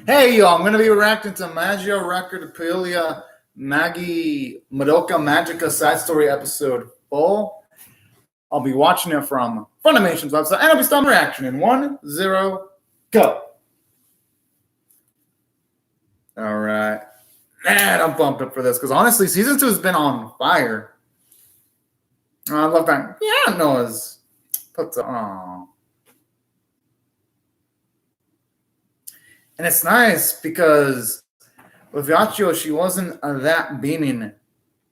Hey, yo, I'm going to be reacting to Magia record Puella Madoka Magica side story episode full. I'll be watching it from Funimation's website, and I'll be starting reaction in 1-0, go. All right. Man, I'm pumped up for this because honestly, season 2 has been on fire. I love that. Yeah, Noah's puts on. And it's nice because with Yachio, she wasn't that beaming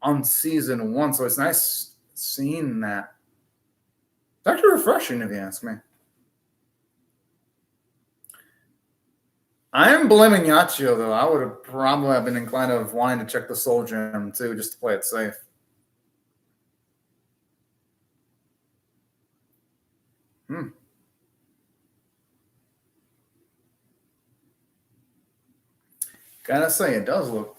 on season 1, so it's nice seeing that. It's actually refreshing, if you ask me. I am blaming Yachio, though. I would have probably have been inclined of wanting to check the Soul Gem, too, just to play it safe. Gotta say, it does look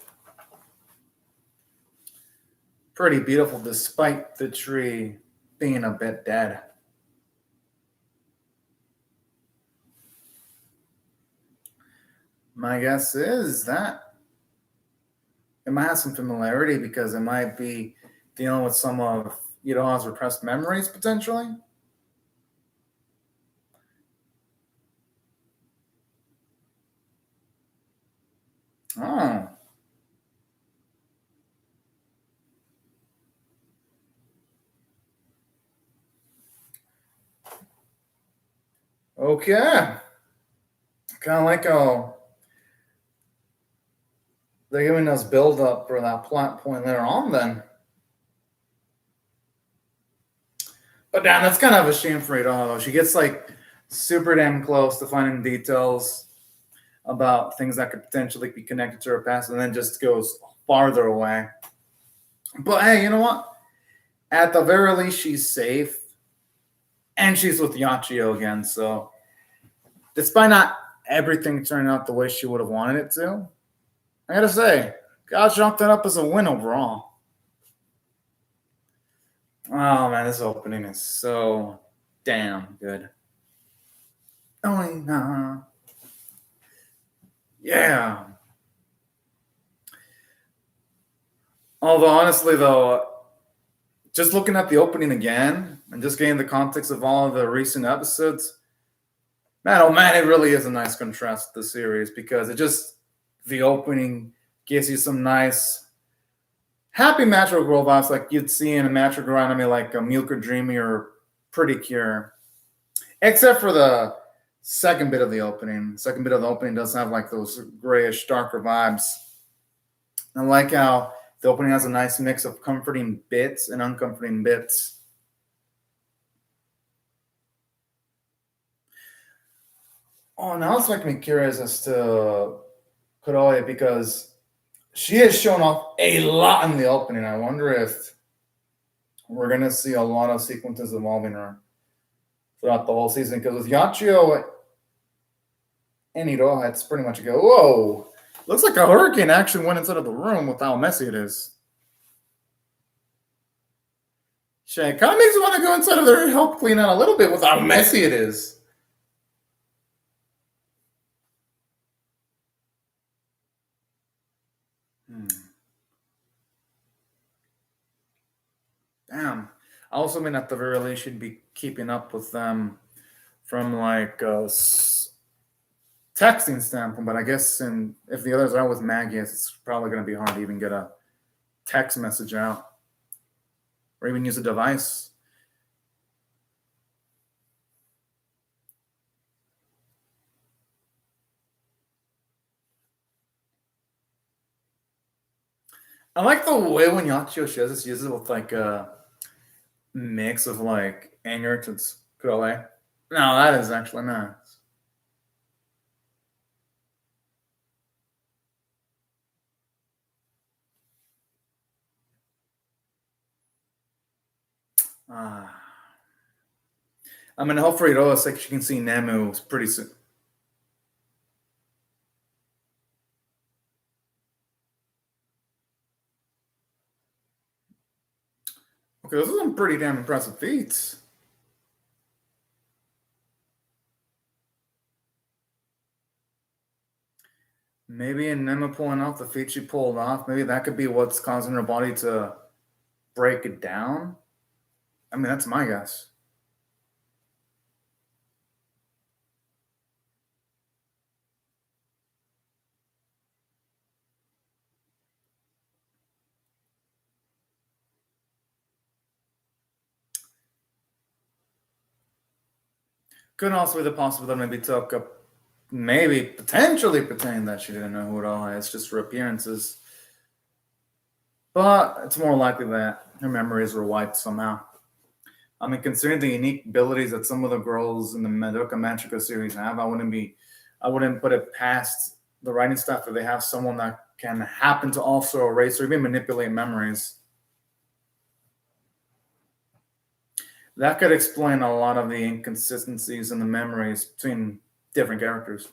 pretty beautiful, despite the tree being a bit dead. My guess is that it might have some familiarity because it might be dealing with some of Iroha's repressed memories, potentially. Oh. Okay. Kind of like how they're giving us build up for that plot point later on, then. But damn, that's kind of a shame for Iroha, though. She gets like super damn close to finding details about things that could potentially be connected to her past, and then just goes farther away. But hey, you know what? At the very least, she's safe, and she's with Yachio again. So, despite not everything turning out the way she would have wanted it to, I gotta say, God chalked that up as a win overall. Oh man, this opening is so damn good. Oh no. Yeah. Although honestly though, just looking at the opening again and just getting the context of all of the recent episodes, man, oh man, it really is a nice contrast to the series because the opening gives you some nice happy Magical Girl vibes like you'd see in a Magical Girl anime like a Milk or Dreamy or Pretty Cure. Except for the second bit of the opening. The second bit of the opening does have like those grayish, darker vibes. I like how the opening has a nice mix of comforting bits and uncomforting bits. Oh, now it's making me curious as to Kuroe because she has shown off a lot in the opening. I wonder if we're going to see a lot of sequences involving her throughout the whole season. Because with Yachio and Iroha, it's pretty much a go, whoa, looks like a hurricane actually went inside of the room with how messy it is. Shay, kind of makes me want to go inside of there and help clean out a little bit with how messy it is. Damn. I also mean at the very least should be keeping up with them from like a texting standpoint, but I guess if the others are with Magia, it's probably going to be hard to even get a text message out or even use a device. I like the way when Yachio shows this, uses it with like a mix of like anger to Kuroe. No, that is actually nice. I'm gonna hope for Iroha so she can see Nemu pretty soon. Okay, those are some pretty damn impressive feats. Maybe in Nema pulling off the feat she pulled off, maybe that could be what's causing her body to break it down. I mean, that's my guess. Could also be the possibility maybe took a maybe potentially pretending that she didn't know who it all is, just for appearances. But it's more likely that her memories were wiped somehow. I mean, considering the unique abilities that some of the girls in the Madoka Magica series have, I wouldn't put it past the writing staff that they have someone that can happen to also erase or even manipulate memories. That could explain a lot of the inconsistencies in the memories between different characters.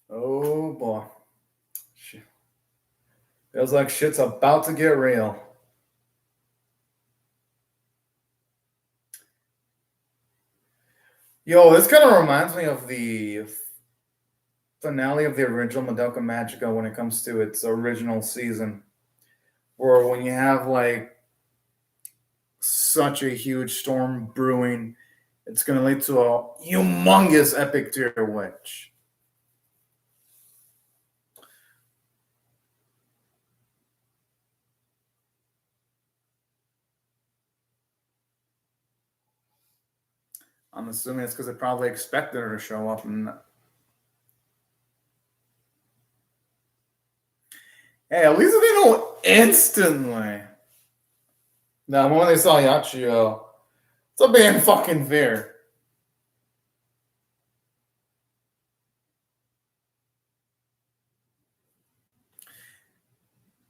Oh boy. Feels like shit's about to get real. Yo, this kind of reminds me of the finale of the original Madoka Magica when it comes to its original season, where when you have like such a huge storm brewing, it's going to lead to a humongous epic tier witch. I'm assuming it's because they probably expected her to show up. And hey, at least they know instantly. Now, when they saw Yachio, it's a being fucking fair.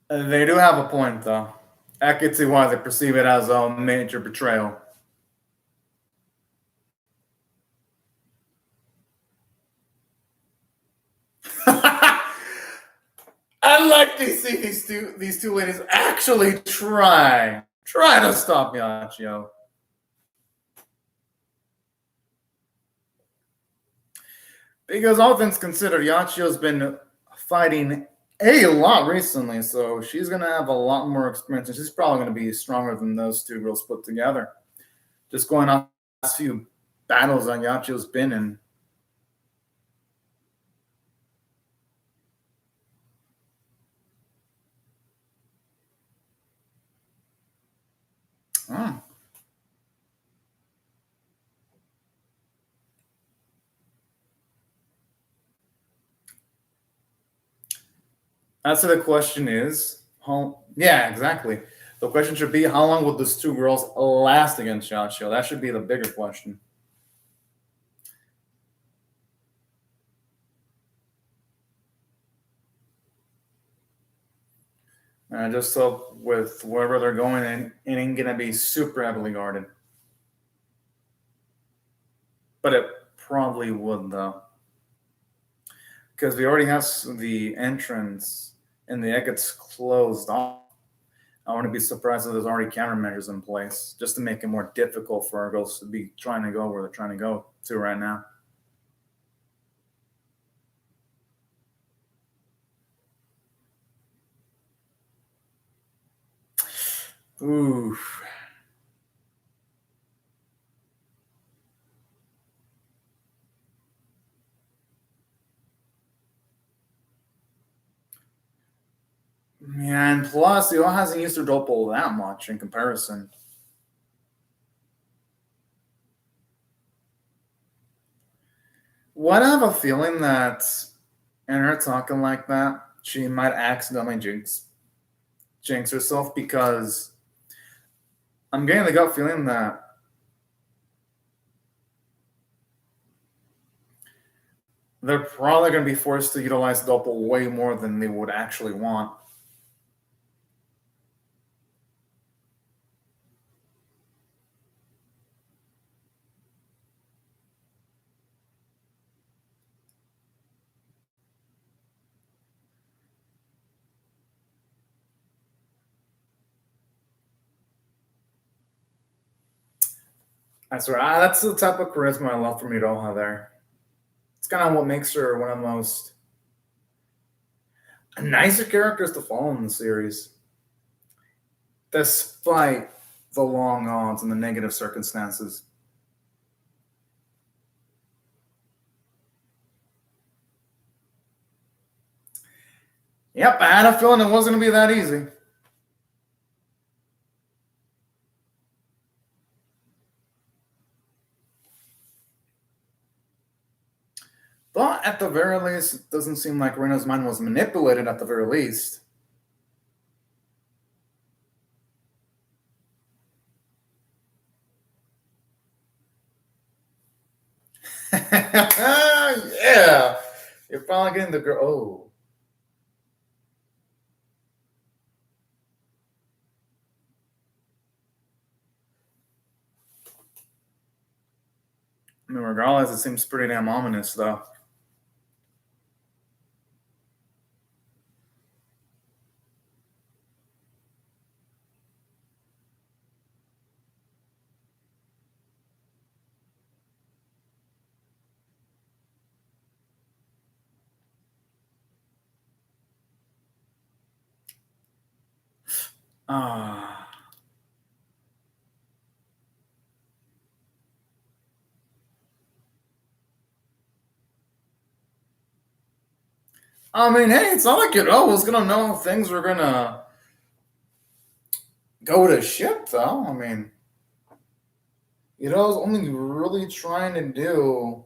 They do have a point, though. I could see why they perceive it as a major betrayal. I'd like to see these two ladies actually try to stop Yachio. Because all things considered, Yachio's been fighting a lot recently, so she's gonna have a lot more experience, and she's probably gonna be stronger than those two girls put together. Just going off the last few battles that Yachio's been in. Oh. That's so the question is, yeah, exactly. The question should be, how long will those two girls last against Yachio? That should be the bigger question. And I just hope with wherever they're going, it ain't gonna be super heavily guarded. But it probably would though, because we already have the entrance and the exits closed off. I wouldn't be surprised if there's already countermeasures in place just to make it more difficult for our girls to be trying to go where they're trying to go to right now. Ooh. Yeah, and plus, Yo hasn't used her Doppel that much in comparison. What I have a feeling that in her talking like that, she might accidentally jinx herself because I'm getting the gut feeling that they're probably going to be forced to utilize Doppel way more than they would actually want. I swear, that's the type of charisma I love from Miroha there. It's kind of what makes her one of the most nicer characters to follow in the series, despite the long odds and the negative circumstances. Yep, I had a feeling it wasn't going to be that easy. But at the very least, it doesn't seem like Rena's mind was manipulated at the very least. Yeah. You're finally getting the girl. Oh. I mean, regardless, it seems pretty damn ominous, though. Ah. I mean, hey, it's not like you're always gonna know if things are gonna go to shit, though. I mean, you know, only really trying to do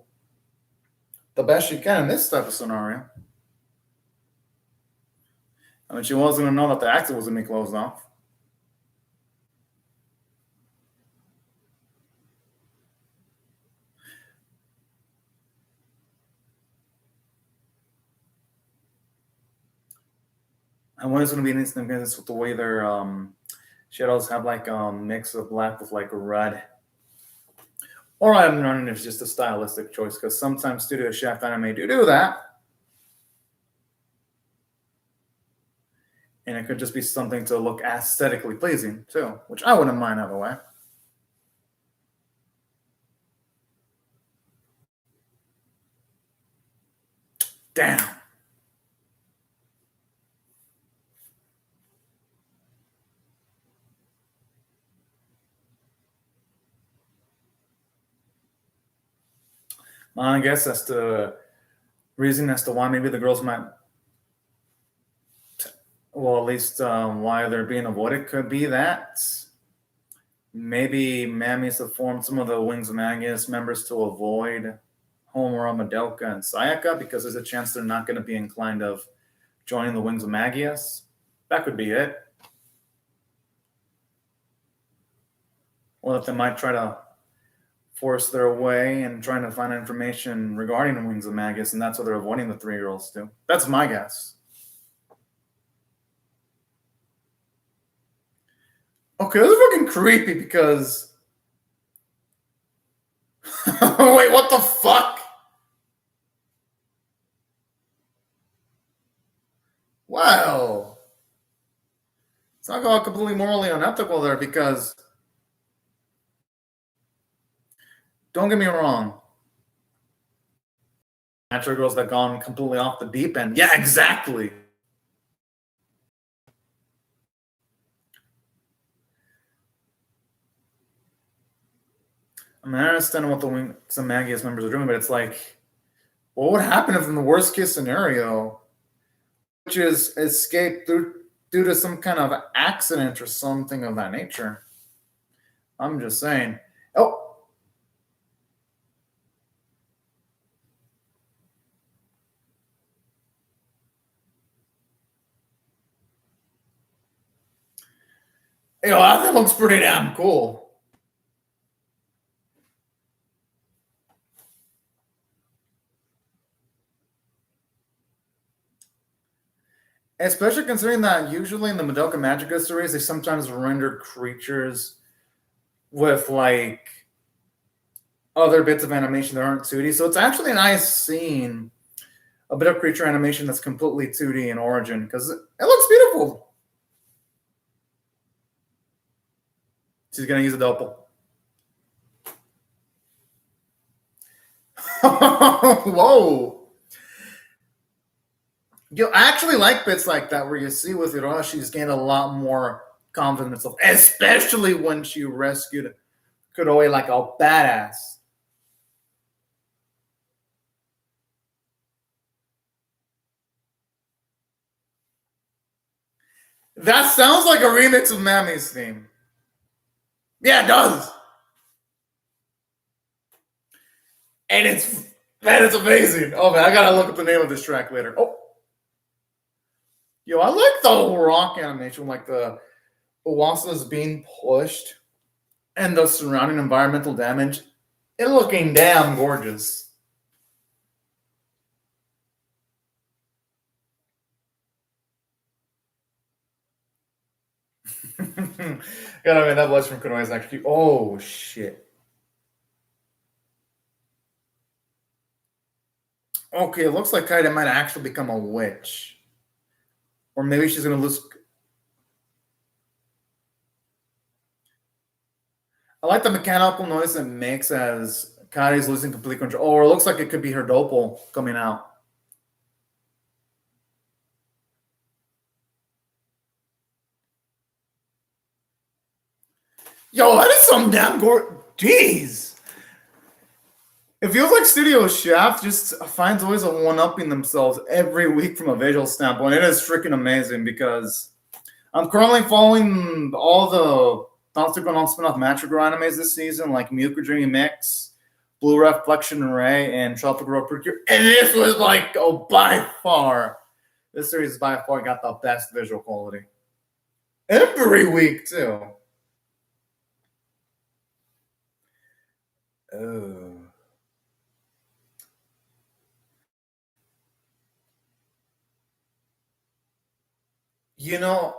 the best you can in this type of scenario. I mean, she wasn't gonna know that the exit was gonna be closed off. And what is gonna be interesting is with the way their shadows have like a mix of black with like a red. Or I'm running it's just a stylistic choice because sometimes Studio Shaft Anime do that. And it could just be something to look aesthetically pleasing too, which I wouldn't mind either way. Damn. Well, I guess that's the reason as to why maybe the girls might, well, at least why they're being avoided could be that maybe Mammies have formed some of the Wings of Magus members to avoid Homura, Madoka, and Sayaka because there's a chance they're not going to be inclined of joining the Wings of Magius. That could be it. Or that they might try to force their way and trying to find information regarding the Wings of Magus, and that's what they're avoiding the three girls to. That's my guess. Okay, this is fucking creepy because. Wait, what the fuck? Wow. It's not all completely morally unethical there because. Don't get me wrong. Natural girls that gone completely off the deep end. Yeah, exactly. I mean, I understand what the Wings of Magius members are doing, but it's like, what would happen if in the worst case scenario, which is escape due to some kind of accident or something of that nature? I'm just saying. Oh, yo, that looks pretty damn cool. Especially considering that usually in the Madoka Magica series, they sometimes render creatures with like other bits of animation that aren't 2D. So it's actually nice seeing a bit of creature animation that's completely 2D in origin because it looks beautiful. She's gonna use a doppel. Whoa. I actually like bits like that where you see with Hiroshi, she's gained a lot more confidence in herself, especially when she rescued Kuroe like a badass. That sounds like a remix of Mami's theme. Yeah, it does. And it's amazing. Oh man, I gotta look up the name of this track later. Oh, yo, I like the rock animation, like the Owasa's being pushed and the surrounding environmental damage. It looking damn gorgeous. Gotta admit, that blush from Kunoe is actually. Oh shit. Okay, it looks like Kaida might actually become a witch, or maybe she's gonna lose. I like the mechanical noise it makes as Kai's losing complete control. Or it looks like it could be her Dopal coming out. Yo, that is some damn gore. Jeez. It feels like Studio Shaft just finds ways of one-upping themselves every week from a visual standpoint. It is freaking amazing because I'm currently following all the Fantastic on spin-off Magical animes this season, like Miyuka Dreamy Mix, Blue Reflection Ray, and Tropical Road Procure. And this was like, oh, by far, this series by far got the best visual quality. Every week, too. Oh. You know,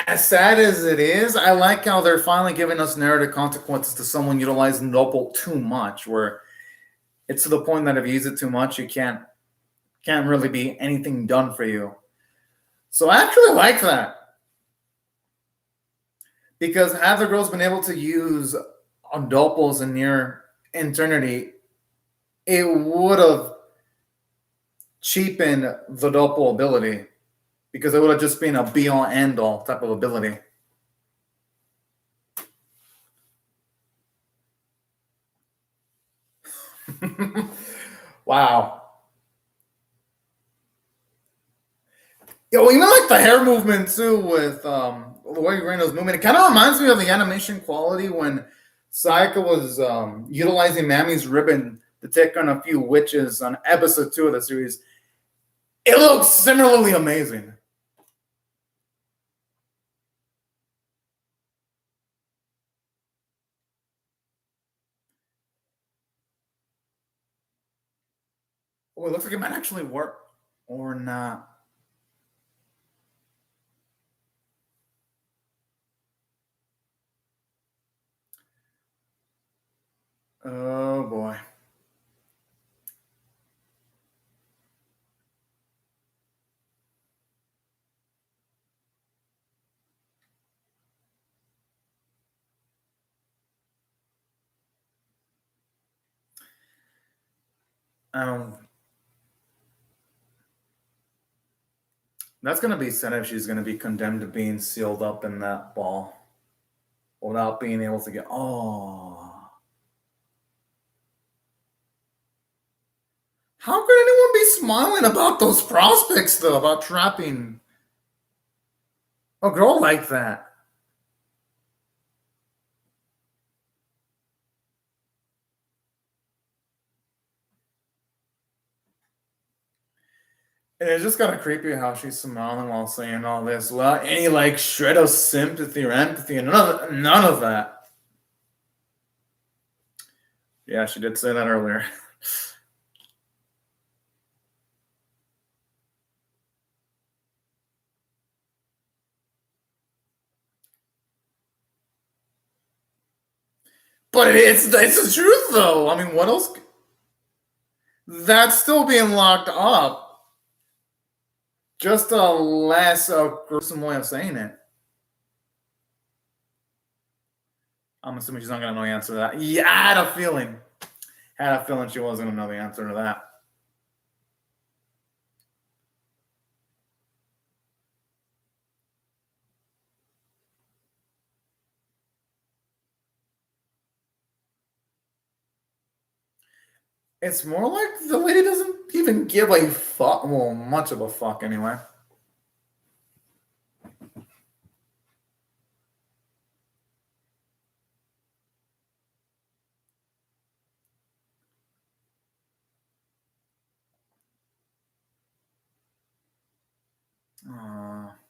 as sad as it is, I like how they're finally giving us narrative consequences to someone utilizing Noble too much, where it's to the point that if you use it too much, you can't really be anything done for you. So I actually like that. Because had the girls been able to use Dopals in near eternity, it would have cheapened the Dopal ability. Because it would have just been a be all end all type of ability. Wow. Yo, even like the hair movement too, with the way Reno's movement, it kind of reminds me of the animation quality when Sayaka was utilizing Mami's ribbon to take on a few witches on episode 2 of the series. It looks similarly amazing. Oh, it looks like it might actually work or not. Oh boy. Um, that's gonna be sad if she's gonna be condemned to being sealed up in that ball without being able to get. Oh. How could anyone be smiling about those prospects, though, about trapping a girl like that? And it's just kind of creepy how she's smiling while saying all this without any like shred of sympathy or empathy, and none of that. Yeah, she did say that earlier. But it's the truth, though. I mean, what else? That's still being locked up. Just a less gruesome way of saying it. I'm assuming she's not gonna know the answer to that. Yeah, I had a feeling. Had a feeling she wasn't going to know the answer to that. It's more like the lady doesn't even give a fuck. Well, much of a fuck anyway.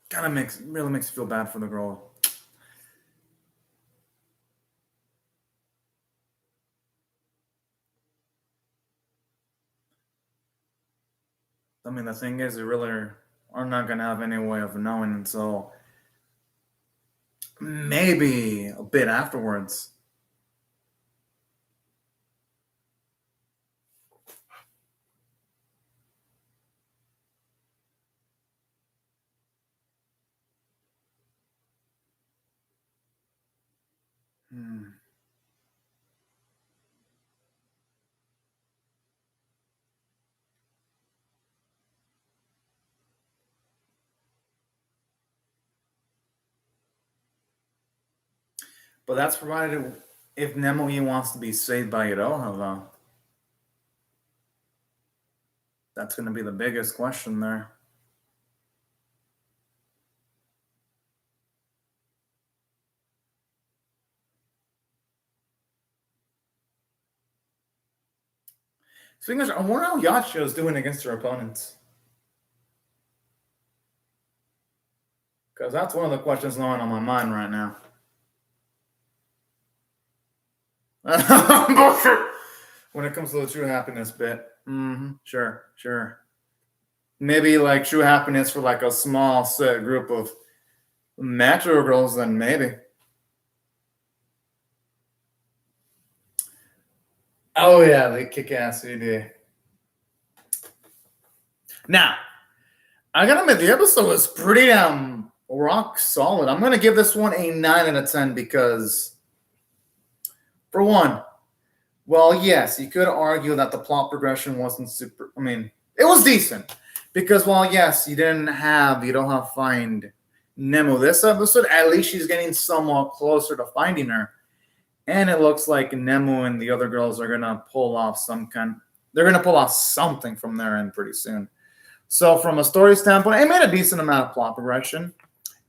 Kind of really makes you feel bad for the girl. I mean, the thing is, we really are not going to have any way of knowing until maybe a bit afterwards. But that's provided if Nemoi wants to be saved by Iroha, though. That's going to be the biggest question there. Speaking of, I wonder how Yachio is doing against her opponents. Because that's one of the questions going on my mind right now. When it comes to the true happiness bit. Sure. Maybe like true happiness for like a small set group of macho girls, then maybe. Oh yeah, they kick ass CD. Now, I gotta admit, the episode was pretty rock solid. I'm gonna give this one a 9 out of 10 because, for one, well, yes, you could argue that the plot progression wasn't super. I mean, it was decent because, while yes, you don't have find Nemo this episode. At least she's getting somewhat closer to finding her, and it looks like Nemo and the other girls are gonna pull off They're gonna pull off something from their end pretty soon. So, from a story standpoint, it made a decent amount of plot progression,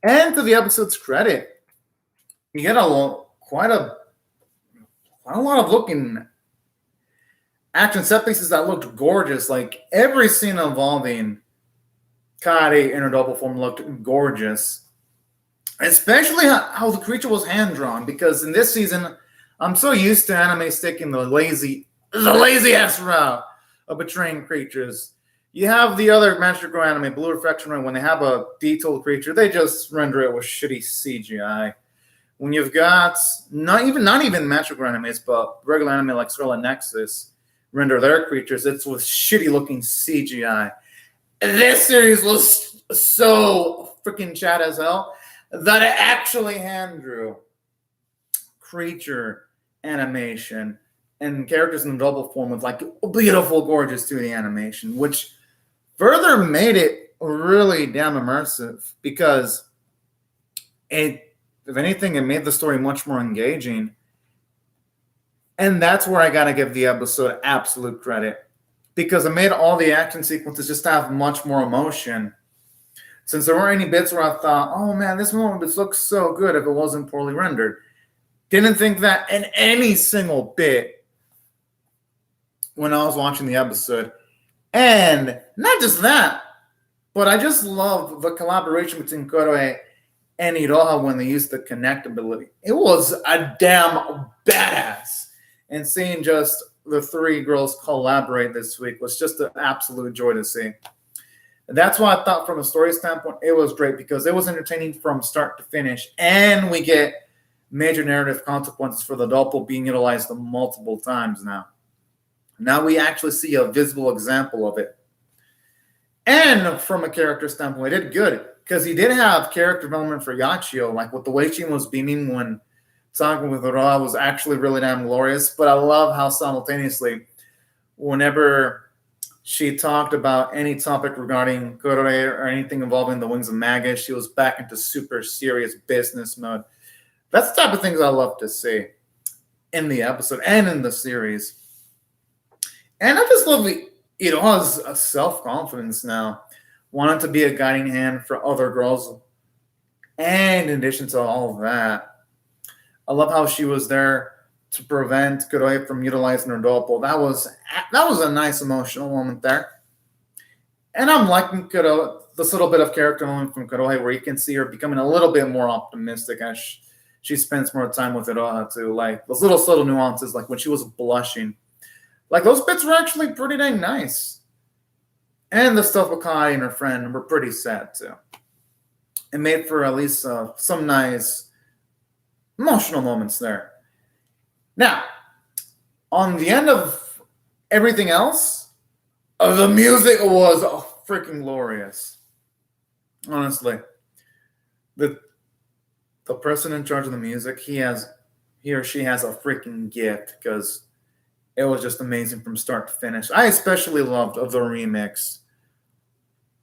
and to the episode's credit, you get quite a lot of looking action set pieces that looked gorgeous. Like every scene involving Kari in her double form looked gorgeous. Especially how the creature was hand drawn, because in this season, I'm so used to anime sticking the lazy ass route of betraying creatures. You have the other Magic Girl anime, Blue Reflection Ray, when they have a detailed creature, they just render it with shitty CGI. When you've got not even Magic Girl animes, but regular anime like Scarlet Nexus render their creatures, it's with shitty looking CGI. This series was so freaking chat as hell that it actually hand drew creature animation and characters in double form with like beautiful, gorgeous 2D animation, which further made it really damn immersive because if anything, it made the story much more engaging. And that's where I gotta give the episode absolute credit, because it made all the action sequences just have much more emotion. Since there weren't any bits where I thought, oh man, this moment looks so good if it wasn't poorly rendered. Didn't think that in any single bit when I was watching the episode. And not just that, but I just love the collaboration between Koroe and Iroha when they used the connect ability. It was a damn badass. And seeing just the three girls collaborate this week was just an absolute joy to see. And that's why I thought from a story standpoint, it was great because it was entertaining from start to finish. And we get major narrative consequences for the doppel being utilized multiple times now. Now we actually see a visible example of it. And from a character standpoint, it did good because he did have character development for Yachio, like with the way she was beaming when talking with Ra was actually really damn glorious. But I love how simultaneously whenever she talked about any topic regarding Kuroi or anything involving the wings of Magia, she was back into super serious business mode. That's the type of things I love to see in the episode and in the series. And I just love Iroha's self-confidence now, wanting to be a guiding hand for other girls. And in addition to all of that, I love how she was there to prevent Kuroi from utilizing her doppel. That was a nice emotional moment there. And I'm liking Kuroi, this little bit of character moment from Kuroi where you can see her becoming a little bit more optimistic as she spends more time with Iroha too. Like those little subtle nuances, like when she was blushing. Like those bits were actually pretty dang nice. And the stuff with Kai and her friend were pretty sad too. It made for at least some nice emotional moments there. Now, on the end of everything else, the music was freaking glorious. Honestly, the person in charge of the music, he or she has a freaking gift because it was just amazing from start to finish. I especially loved the remix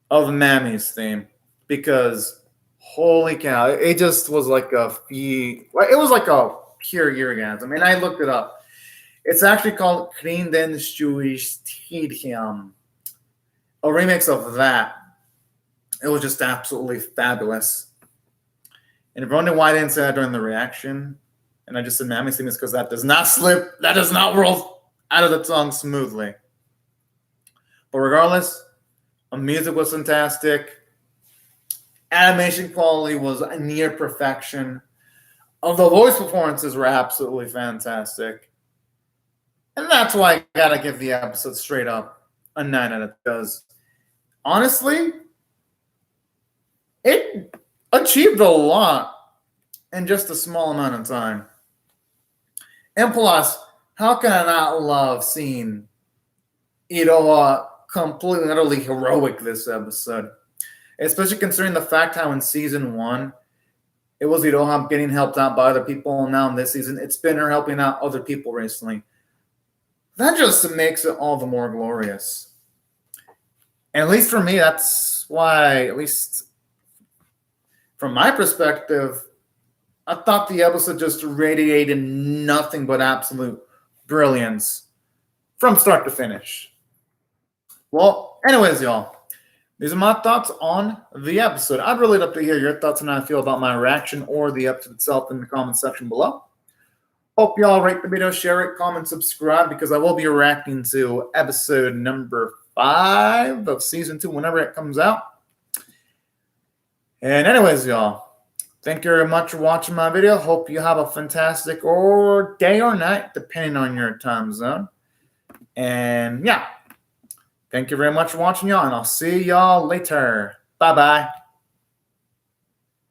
of Mami's theme because holy cow, it just was like it was like a pure orgasm. I mean, I looked it up. It's actually called Krinden Stuistidhiam. A remix of that. It was just absolutely fabulous. And if you're wondering why I didn't say that during the reaction, and I just said Mami's theme, is because that does not slip, that does not roll out of the tongue smoothly. But regardless, the music was fantastic. Animation quality was near perfection. The voice performances were absolutely fantastic. And that's why I gotta give the episode straight up a 9 out of 10. Because honestly, it achieved a lot in just a small amount of time. And plus, how can I not love seeing Iroha completely and utterly heroic this episode? Especially considering the fact how in season 1, it was Iroha getting helped out by other people, and now in this season, it's been her helping out other people recently. That just makes it all the more glorious. And at least for me, that's why, at least from my perspective, I thought the episode just radiated nothing but absolute brilliance from start to finish. Well, anyways, y'all, these are my thoughts on the episode. I'd really love to hear your thoughts on how I feel about my reaction or the episode itself in the comment section below. Hope y'all rate the video, share it, comment, subscribe, because I will be reacting to episode number 5 of season 2 whenever it comes out. And anyways, y'all, thank you very much for watching my video. Hope you have a fantastic day or night, depending on your time zone. And yeah, thank you very much for watching, y'all, and I'll see y'all later. Bye-bye.